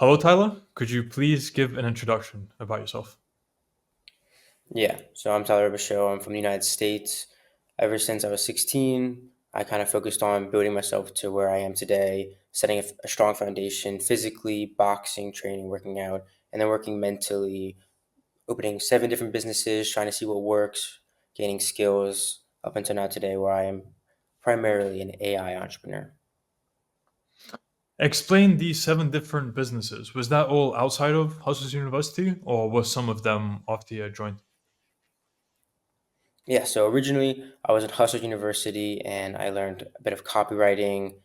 Hello, Tyler. Could you please give an introduction about yourself? Yeah, so I'm Tyler Bichot. I'm from the United States. Ever since I was 16, I kind of focused on building myself to where I am today, setting a strong foundation physically, boxing, training, working out, and then working mentally, opening 7 different businesses, trying to see what works, gaining skills up until now today, where I am primarily an AI entrepreneur. Explain these seven different businesses. Was that all outside of Hustlers University, or was some of them after you joined? Yeah, so originally I was at Hustle University and I learned a bit of copywriting,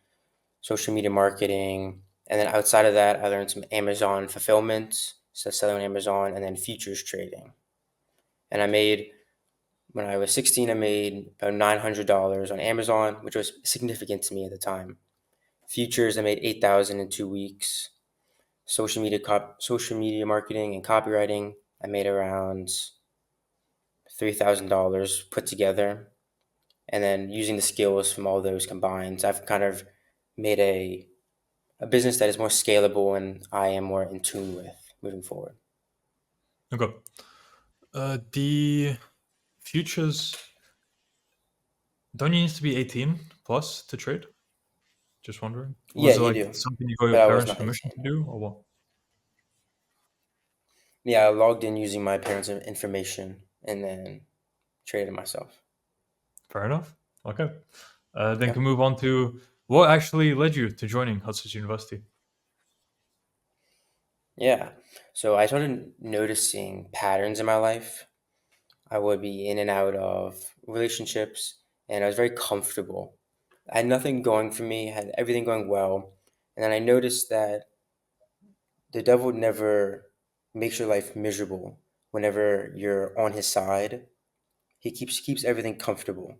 social media marketing. And then outside of that, I learned some Amazon fulfillment, so selling on Amazon, and then futures trading. And when I was 16, I made about $900 on Amazon, which was significant to me at the time. Futures, I made 8,000 in 2 weeks. Social media marketing and copywriting, I made around $3,000 put together. And then using the skills from all those combined, I've kind of made a business that is more scalable and I am more in tune with moving forward. Okay. The futures don't you need to be 18 plus to trade? Just wondering. Yeah, Was it you like do, something you got your but I was parents' not permission 18. to do, or what? Yeah, I logged in using my parents' information and then traded myself. Fair enough. Okay. Then can Yep. move on to what actually led you to joining Hustlers University. Yeah. So I started noticing patterns in my life. I would be in and out of relationships and I was very comfortable. I had nothing going for me, had everything going well. And then I noticed that the devil never makes your life miserable whenever you're on his side. He keeps everything comfortable.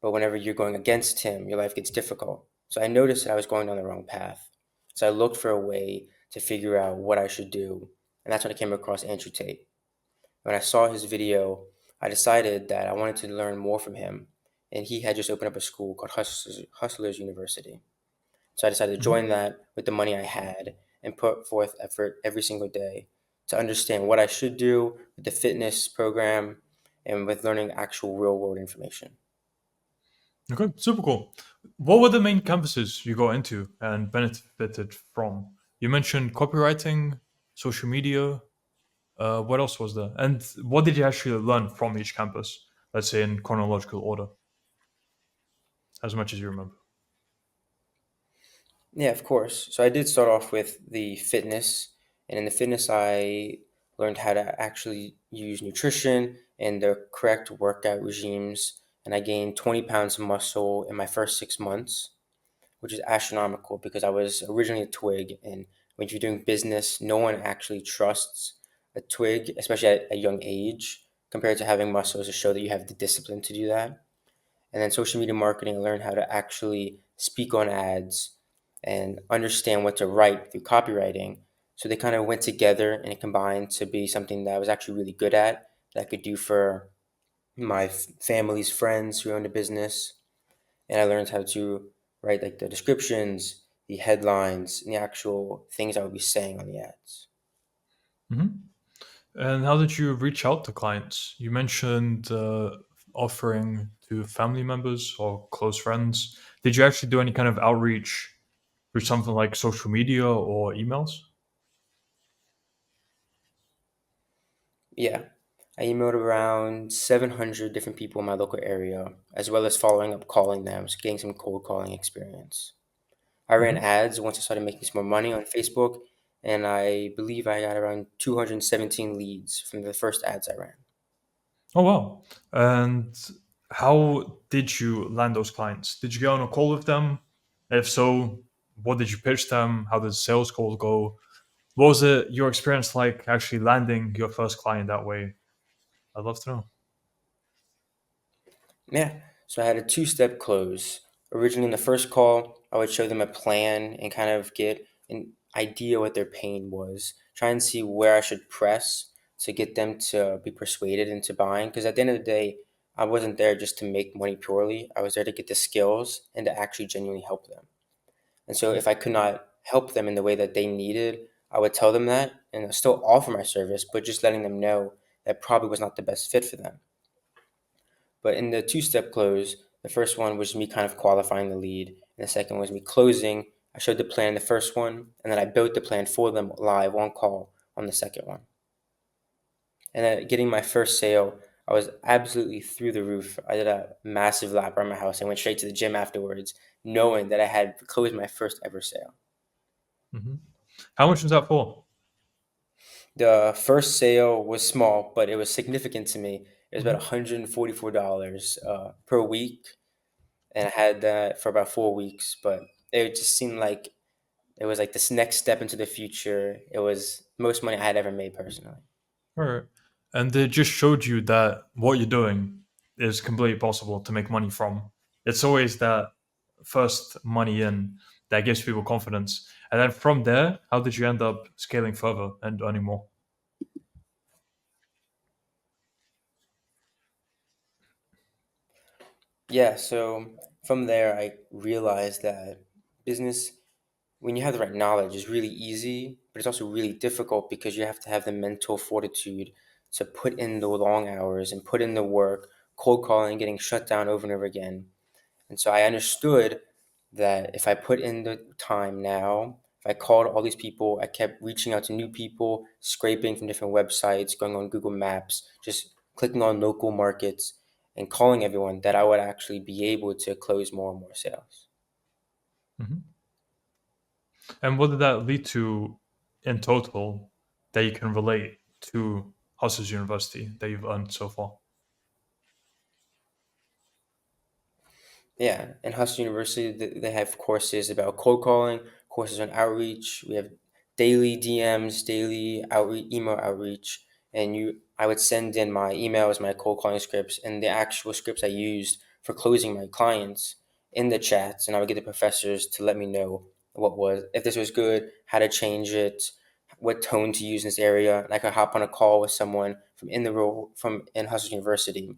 But whenever you're going against him, your life gets difficult. So I noticed that I was going down the wrong path. So I looked for a way to figure out what I should do. And that's when I came across Andrew Tate. When I saw his video, I decided that I wanted to learn more from him. And he had just opened up a school called Hustlers University. So I decided to Mhm. join that with the money I had and put forth effort every single day to understand what I should do with the fitness program and with learning actual real world information. Okay, super cool. What were the main campuses you got into and benefited from? You mentioned copywriting, social media. What else was there? And what did you actually learn from each campus? Let's say in chronological order, as much as you remember. Yeah, of course. So I did start off with the fitness, and in the fitness, I learned how to actually use nutrition and the correct workout regimes. And I gained 20 pounds of muscle in my first 6 months, which is astronomical because I was originally a twig. And when you're doing business, no one actually trusts a twig, especially at a young age, compared to having muscles to show that you have the discipline to do that. And then social media marketing, I learned how to actually speak on ads and understand what to write through copywriting. So they kind of went together and it combined to be something that I was actually really good at that I could do for my family's friends who owned a business. And I learned how to write like the descriptions, the headlines, and the actual things I would be saying on the ads. Hmm. And how did you reach out to clients? You mentioned offering to family members or close friends. Did you actually do any kind of outreach through something like social media or emails? Yeah. I emailed around 700 different people in my local area, as well as following up calling them, so getting some cold calling experience. I ran Hmm. ads once I started making some more money on Facebook, and I believe I got around 217 leads from the first ads I ran. Oh, wow. And how did you land those clients? Did you get on a call with them? If so, what did you pitch them? How did the sales call go? What was it your experience like actually landing your first client that way? I'd love to know. Yeah, so I had a two-step close. Originally, in the first call, I would show them a plan and kind of get an idea what their pain was, try and see where I should press to get them to be persuaded into buying. Because at the end of the day, I wasn't there just to make money purely. I was there to get the skills and to actually genuinely help them. And so if I could not help them in the way that they needed, I would tell them that and still offer my service, but just letting them know that probably was not the best fit for them. But in the two-step close, the first one was me kind of qualifying the lead, and the second was me closing. I showed the plan in the first one, and then I built the plan for them live on call on the second one. And then getting my first sale, I was absolutely through the roof. I did a massive lap around my house and went straight to the gym afterwards, knowing that I had closed my first ever sale. Hmm. How much was that for? The first sale was small, but it was significant to me. It was about Hmm. $144 per week, and I had that for about 4 weeks. But it just seemed like it was like this next step into the future. It was most money I had ever made personally. All right. And it just showed you that what you're doing is completely possible to make money from. It's always that first money in that gives people confidence. And then from there, how did you end up scaling further and earning more? Yeah, so from there, I realized that business, when you have the right knowledge, is really easy, but it's also really difficult because you have to have the mental fortitude to put in the long hours and put in the work, cold calling, getting shut down over and over again. And so I understood that if I put in the time now, if I called all these people, I kept reaching out to new people, scraping from different websites, going on Google Maps, just clicking on local markets and calling everyone, that I would actually be able to close more and more sales. Hmm. And what did that lead to in total that you can relate to Hustlers University that you've earned so far? Yeah, in Hustle University, they have courses about cold calling, courses on outreach. We have daily DMs, daily outreach, email outreach, and I would send in my emails, my cold calling scripts, and the actual scripts I used for closing my clients in the chats, and I would get the professors to let me know if this was good, how to change it, what tone to use in this area, and I could hop on a call with someone from in Hustle University,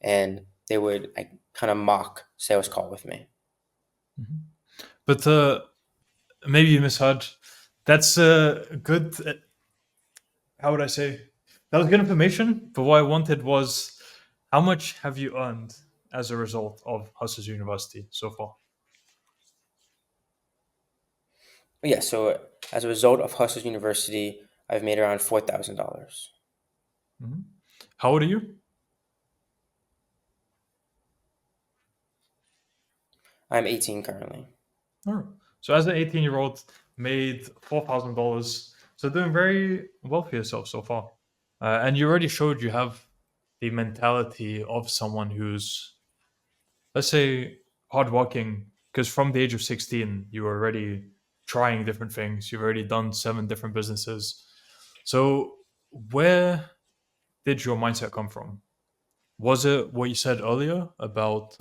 and they would like kind of mock sales call with me. Mhm. But maybe you misheard. That's good. How would I say? That was good information. But what I wanted was how much have you earned as a result of Hustlers University so far? But yeah, so as a result of Hustlers University, I've made around $4,000. Mhm. How old are you? I'm 18 currently. Oh. So as an 18-year-old, made $4,000. So doing very well for yourself so far. And you already showed you have the mentality of someone who's, let's say, hardworking. Because from the age of 16, you were already trying different things. You've already done 7 different businesses. So where did your mindset come from? Was it what you said earlier about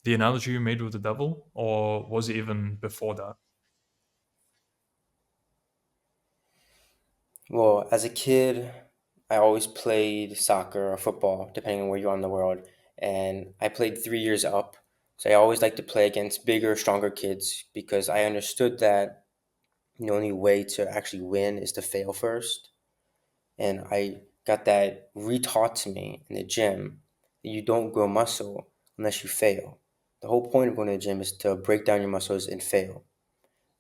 the analogy you made with the devil, or was it even before that? Well, as a kid, I always played soccer or football, depending on where you are in the world. And I played 3 years up. So I always liked to play against bigger, stronger kids because I understood that the only way to actually win is to fail first. And I got that retaught to me in the gym that you don't grow muscle unless you fail. The whole point of going to the gym is to break down your muscles and fail.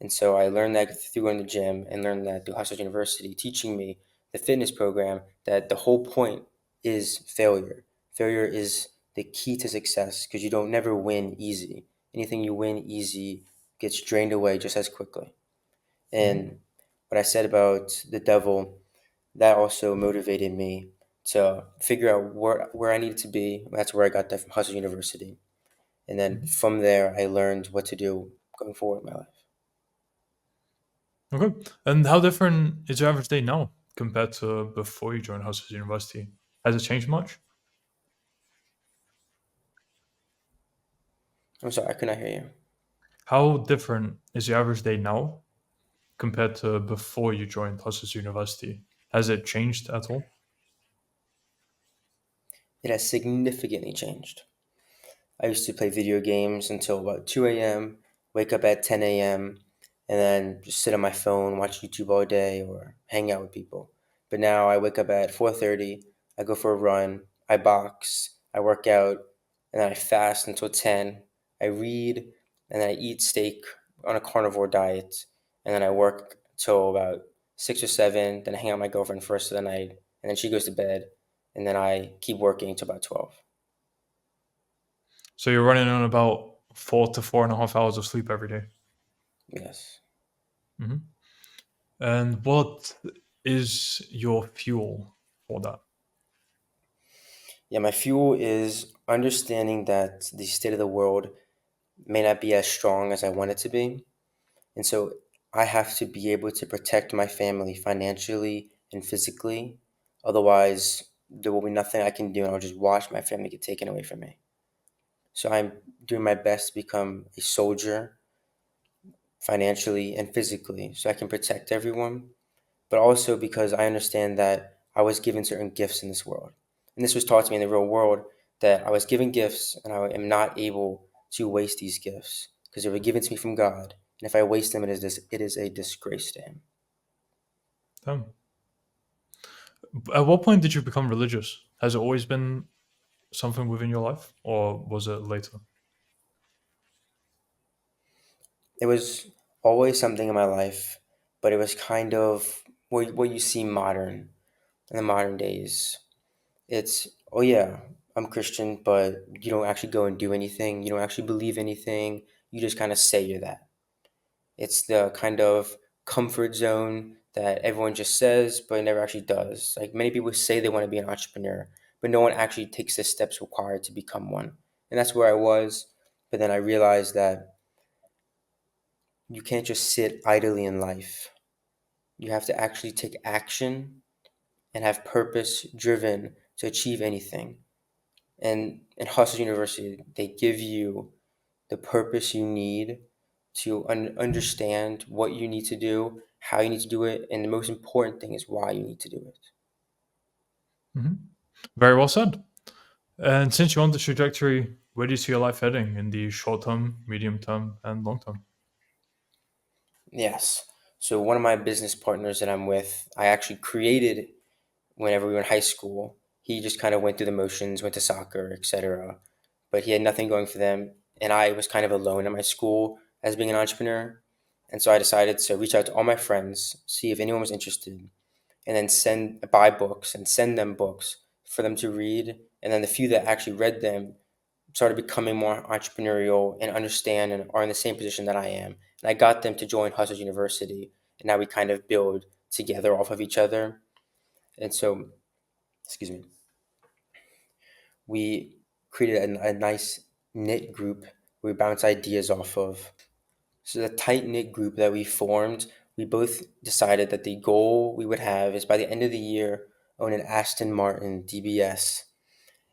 And so I learned that through going to the gym and learned that through Hustle University, teaching me the fitness program that the whole point is failure. Failure is the key to success because you don't never win easy. Anything you win easy gets drained away just as quickly. Mhm. And what I said about the devil, that also motivated me to figure out where I needed to be. That's where I got that from Hustle University. And then Mhm. from there, I learned what to do going forward in my life. Okay. And how different is your average day now compared to before you joined Hustlers University? Has it changed much? I'm sorry, I could not hear you. How different is your average day now compared to before you joined Hustlers University? Has it changed at all? It has significantly changed. I used to play video games until about 2 a.m., wake up at 10 a.m., and then just sit on my phone, watch YouTube all day, or hang out with people. But now I wake up at 4:30, I go for a run, I box, I work out, and then I fast until 10. I read, and then I eat steak on a carnivore diet, and then I work till about 6 or 7. Then I hang out with my girlfriend for the rest of the night, and then she goes to bed, and then I keep working until about 12. So you're running on about 4 to 4.5 hours of sleep every day. Yes. Mhm. And what is your fuel for that? Yeah, my fuel is understanding that the state of the world may not be as strong as I want it to be. And so I have to be able to protect my family financially and physically. Otherwise, there will be nothing I can do, and I'll just watch my family get taken away from me. So I'm doing my best to become a soldier financially and physically so I can protect everyone, but also because I understand that I was given certain gifts in this world. And this was taught to me in the real world that I was given gifts and I am not able to waste these gifts because they were given to me from God. And if I waste them, it is a disgrace to Him. Damn. At what point did you become religious? Has it always been something within your life, or was it later? It was always something in my life, but it was kind of what you see modern in the modern days. It's, oh yeah, I'm Christian, but you don't actually go and do anything. You don't actually believe anything. You just kind of say you're that. It's the kind of comfort zone that everyone just says, but never actually does. Like many people say they want to be an entrepreneur, but no one actually takes the steps required to become one. And that's where I was. But then I realized that you can't just sit idly in life. You have to actually take action and have purpose driven to achieve anything. And in Hustle University, they give you the purpose you need to understand what you need to do, how you need to do it, and the most important thing is why you need to do it. Hmm. Very well said. And since you're on the trajectory, where do you see your life heading in the short term, medium term, and long term? Yes. So one of my business partners that I'm with, I actually created whenever we were in high school. He just kind of went through the motions, went to soccer, etc. But he had nothing going for them, and I was kind of alone in my school as being an entrepreneur. And so I decided to reach out to all my friends, see if anyone was interested, and then buy books and send them books for them to read. And then the few that actually read them started becoming more entrepreneurial and understand and are in the same position that I am. And I got them to join Hustlers University, and now we kind of build together off of each other. And so, excuse me, we created a nice knit group we bounce ideas off of. So the tight knit group that we formed, we both decided that the goal we would have is by the end of the year own an Aston Martin DBS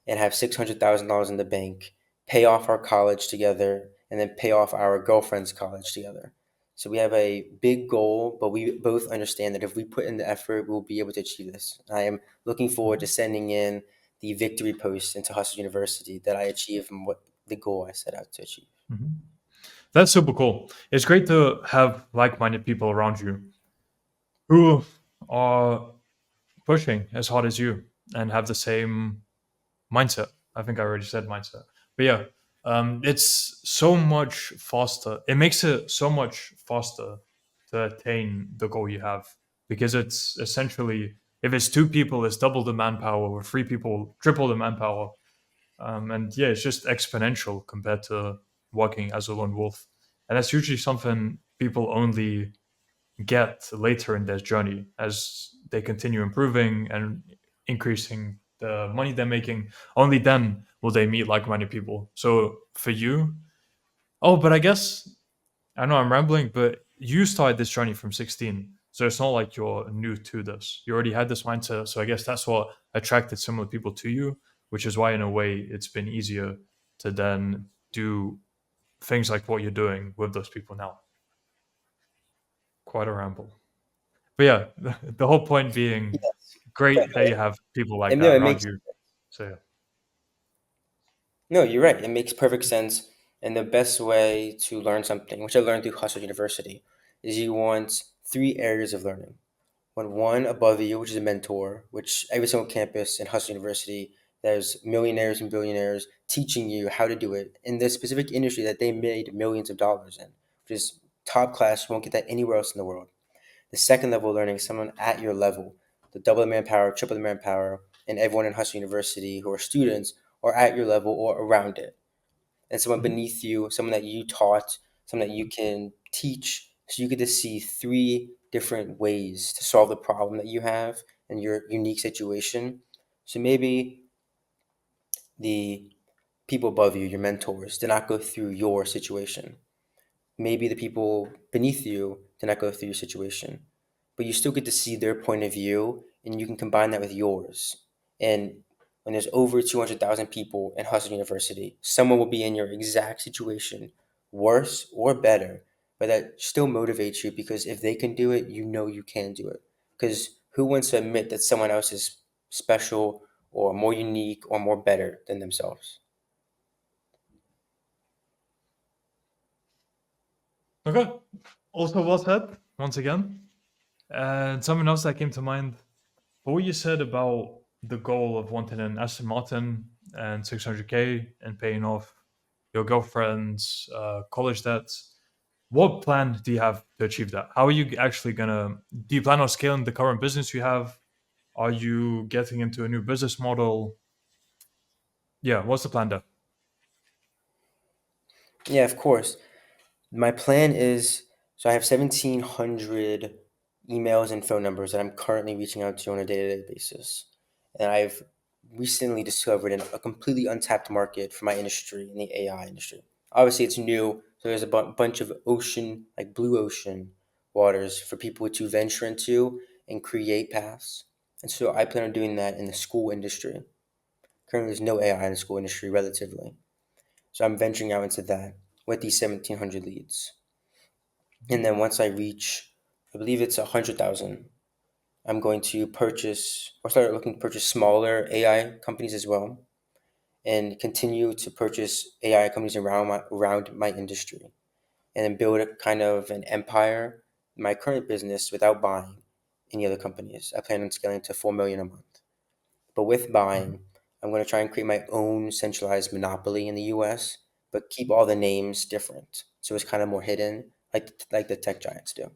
and have $600,000 in the bank, pay off our college together, and then pay off our girlfriend's college together. So we have a big goal, but we both understand that if we put in the effort, we'll be able to achieve this. I am looking forward to sending in the victory post into Hustle University that I achieved and what the goal I set out to achieve. Mhm. That's super cool. It's great to have like minded people around you who are pushing as hard as you and have the same mindset. I think I already said mindset. But yeah, it's so much faster. It makes it so much faster to attain the goal you have because it's essentially, if it's two people, it's double the manpower, or three people, triple the manpower. And yeah, it's just exponential compared to working as a lone wolf. And that's usually something people only get later in their journey as they continue improving and increasing the money they're making. Only then will they meet like-minded people. So for you, oh, but I guess I know I'm rambling, but you started this journey from 16. So it's not like you're new to this. You already had this mindset. So I guess that's what attracted similar people to you, which is why, in a way, it's been easier to then do things like what you're doing with those people now. Quite a ramble. But yeah, the whole point being Yes. great that you have people like And that no, it around makes you. So yeah. no, you're right. It makes perfect sense. And the best way to learn something, which I learned through Hustle University, is you want 3 areas of learning. One above you, which is a mentor, which every single campus in Hustle University, there's millionaires and billionaires teaching you how to do it in this specific industry that they made millions of dollars in, which is top class. You won't get that anywhere else in the world. The second level of learning is someone at your level, the double the manpower, triple the manpower, and everyone in Hustle University who are students are at your level or around it. And someone Mhm. beneath you, someone that you taught, someone that you can teach. So you get to see 3 different ways to solve the problem that you have in your unique situation. So maybe the people above you, your mentors, did not go through your situation. Maybe the people beneath you did not go through your situation, but you still get to see their point of view and you can combine that with yours. And when there's over 200,000 people in Hustle University, someone will be in your exact situation, worse or better, but that still motivates you because if they can do it, you know you can do it. Because who wants to admit that someone else is special or more unique or more better than themselves? Okay. Also well said, once again. And something else that came to mind, what you said about the goal of wanting an Aston Martin and 600K and paying off your girlfriend's college debts. What plan do you have to achieve that? How are you actually gonna? Do you plan on scaling the current business you have? Are you getting into a new business model? Yeah, what's the plan there? Yeah, of course. My plan is so I have 1,700 emails and phone numbers that I'm currently reaching out to on a day to day basis. And I've recently discovered a completely untapped market for my industry in the AI industry. Obviously, it's new, so there's a bunch of ocean, like blue ocean waters for people to venture into and create paths. And so I plan on doing that in the school industry. Currently, there's no AI in the school industry relatively. So I'm venturing out into that with these 1,700 leads. And then once I reach, I believe it's 100,000, I'm going to purchase or start looking to purchase smaller AI companies as well, and continue to purchase AI companies around my industry, and then build a kind of an empire in my current business without buying any other companies. I plan on scaling to 4 million a month, but with Mhm. buying, I'm going to try and create my own centralized monopoly in the U.S., but keep all the names different, so it's kind of more hidden, like the tech giants do.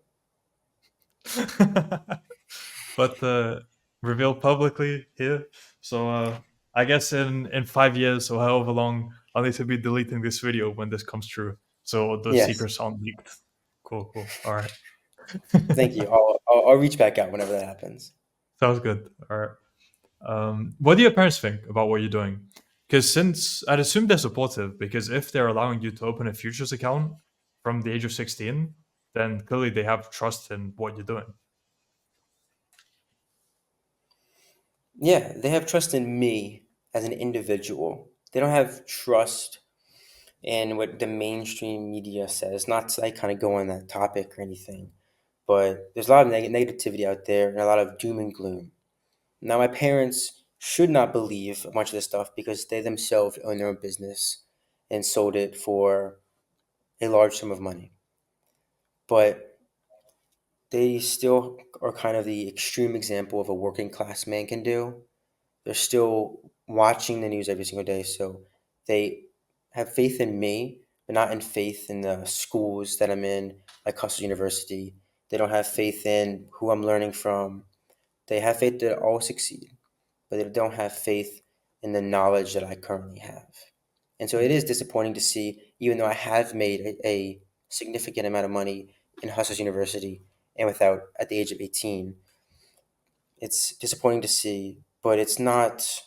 but revealed publicly here. So I guess in 5 years or however long, I'll need to be deleting this video when this comes true. So the Yes. secrets aren't leaked. Cool, cool. All right. Thank you. I'll reach back out whenever that happens. Sounds good. All right. What do your parents think about what you're doing? Because since I'd assume they're supportive, because if they're allowing you to open a futures account from the age of 16, then clearly they have trust in what you're doing. Yeah, they have trust in me as an individual. They don't have trust in what the mainstream media says. Not to like kind of go on that topic or anything, but there's a lot of negativity out there and a lot of doom and gloom. Now, my parents should not believe a bunch of this stuff because they themselves own their own business and sold it for a large sum of money. But they still are kind of the extreme example of a working class man can do. They're still watching the news every single day, so they have faith in me, but not in faith in the schools that I'm in, like Hustle University. They don't have faith in who I'm learning from. They have faith that I'll succeed, but they don't have faith in the knowledge that I currently have. And so it is disappointing to see, even though I have made a significant amount of money in Hustle University and without at the age of 18, it's disappointing to see, but it's not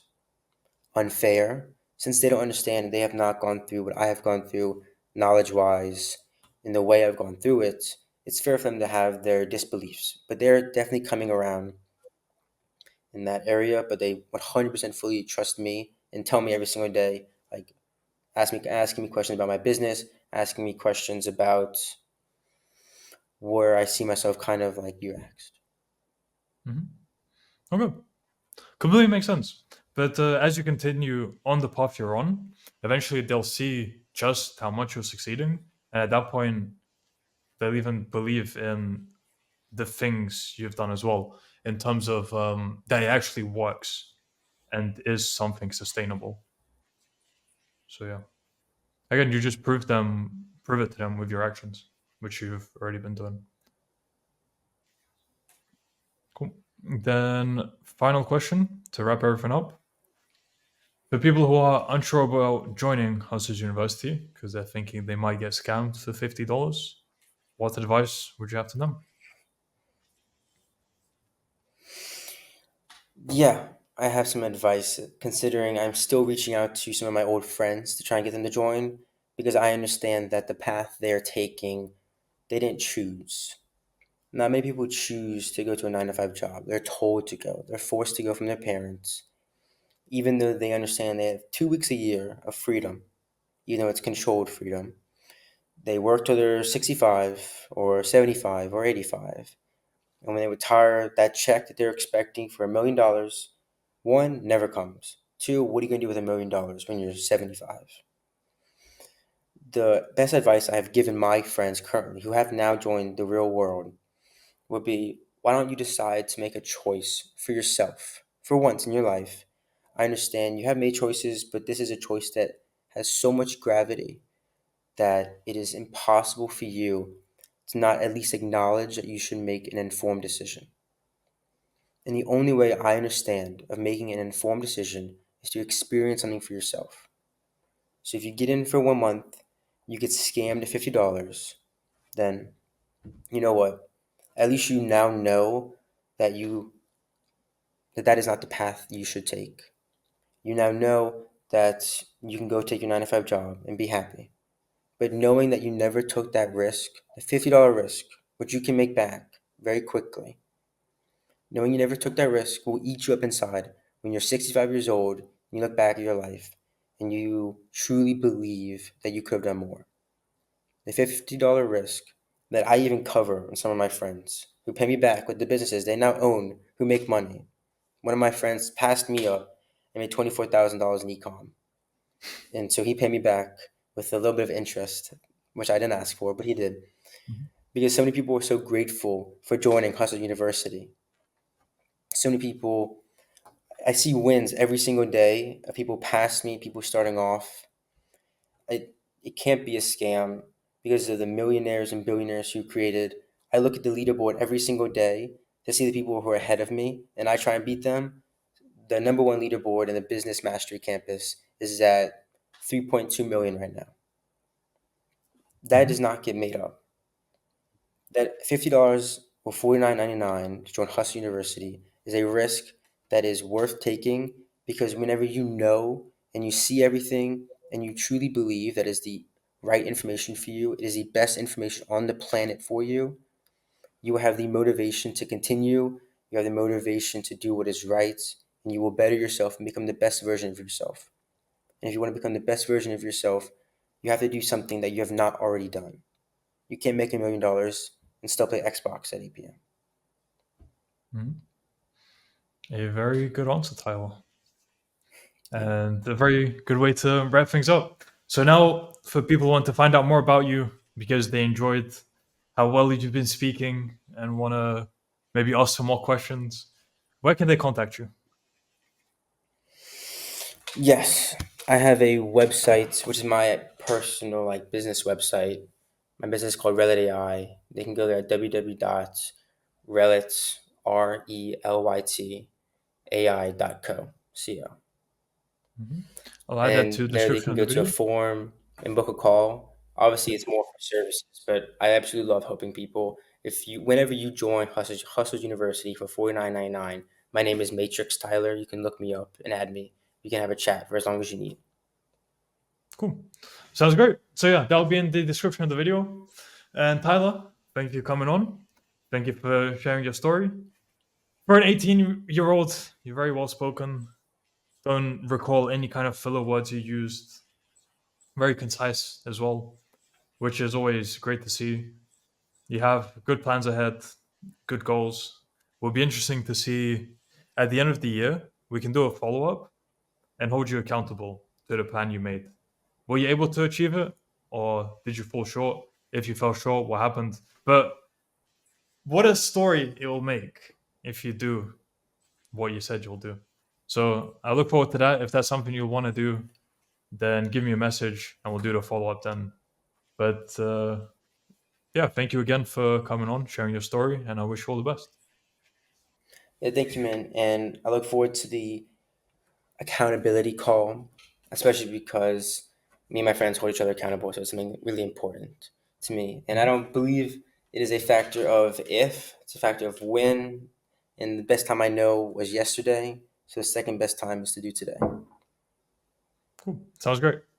unfair since they don't understand, they have not gone through what I have gone through knowledge wise in the way I've gone through it. It's fair for them to have their disbeliefs, but they're definitely coming around in that area. But they 100% fully trust me and tell me every single day, like asking me questions about my business, asking me questions about where I see myself, kind of like you asked. Mhm. Okay. Completely makes sense. But as you continue on the path you're on, eventually they'll see just how much you're succeeding. And at that point, they'll even believe in the things you've done as well, in terms of that it actually works and is something sustainable. So yeah, again, you just prove it to them with your actions, which you've already been doing. Cool. Then final question to wrap everything up. For people who are unsure about joining Hustlers University because they're thinking they might get scammed for $50, what advice would you have to them? Yeah, I have some advice considering I'm still reaching out to some of my old friends to try and get them to join because I understand that the path they're taking, they didn't choose. Not many people choose to go to a 9 to 5 job. They're told to go, they're forced to go from their parents, even though they understand they have 2 weeks a year of freedom, even though it's controlled freedom. They work till they're 65 or 75 or 85. And when they retire, that check that they're expecting for $1 million, one, never comes. Two, what are you going to do with $1 million when you're 75? The best advice I have given my friends currently who have now joined the real world would be, why don't you decide to make a choice for yourself for once in your life? I understand you have made choices, but this is a choice that has so much gravity that it is impossible for you to not at least acknowledge that you should make an informed decision. And the only way I understand of making an informed decision is to experience something for yourself. So if you get in for 1 month, you get scammed at $50, then you know what? At least you now know that that is not the path you should take. You now know that you can go take your 9 to 5 job and be happy. But knowing that you never took that risk, the $50 risk, which you can make back very quickly, knowing you never took that risk will eat you up inside when you're 65 years old and you look back at your life and you truly believe that you could have done more. The $50 risk that I even cover on some of my friends who pay me back with the businesses they now own who make money. One of my friends passed me up and made $24,000 in ecom. And so he paid me back with a little bit of interest, which I didn't ask for, but he did. Mhm. Because so many people were so grateful for joining Hustle University. So many people, I see wins every single day of people past me, people starting off. It can't be a scam because of the millionaires and billionaires who created. I look at the leaderboard every single day to see the people who are ahead of me, and I try and beat them. The number one leaderboard in the Business Mastery campus is at 3.2 million right now. That does Mhm. not get made up. That $50 or $49.99 to join Hustle University is a risk that is worth taking because whenever you know and you see everything and you truly believe that is the right information for you, it is the best information on the planet for you, you will have the motivation to continue, you have the motivation to do what is right, and you will better yourself and become the best version of yourself. And if you want to become the best version of yourself, you have to do something that you have not already done. You can't make $1 million and still play Xbox at 8 p.m. Mhm. A very good answer, Tyler, and a very good way to wrap things up. So now, for people who want to find out more about you because they enjoyed how well you've been speaking and want to maybe ask some more questions, where can they contact you? Yes, I have a website, which is my personal business website. My business is called Relit AI. They can go there at www.relit, RELYT, AI.co. Mhm. I'll add that to And the there they description can of the go to a video. form and book a call. Obviously, it's more for services, but I absolutely love helping people. Whenever you join Hustlers University for $49.99, my name is Matrix Tyler. You can look me up and add me. You can have a chat for as long as you need. Cool. Sounds great. So yeah, that'll be in the description of the video. And Tyler, thank you for coming on. Thank you for sharing your story. For an 18-year-old, you're very well spoken. Don't recall any kind of filler words you used. Very concise as well, which is always great to see. You have good plans ahead, good goals. Will be interesting to see at the end of the year. We can do a follow up and hold you accountable to the plan you made. Were you able to achieve it, or did you fall short? if you fell short, what happened. But what a story it will make if you do what you said you'll do. So I look forward to that. If that's something you want to do, then give me a message and we'll do the follow up then. But yeah, thank you again for coming on, sharing your story, and I wish you all the best. Yeah, thank you, man. And I look forward to the accountability call, especially because me and my friends hold each other accountable. So it's something really important to me. And I don't believe it is a factor of if, it's a factor of when. And the best time I know was yesterday. So the second best time is to do today. Cool. Sounds great.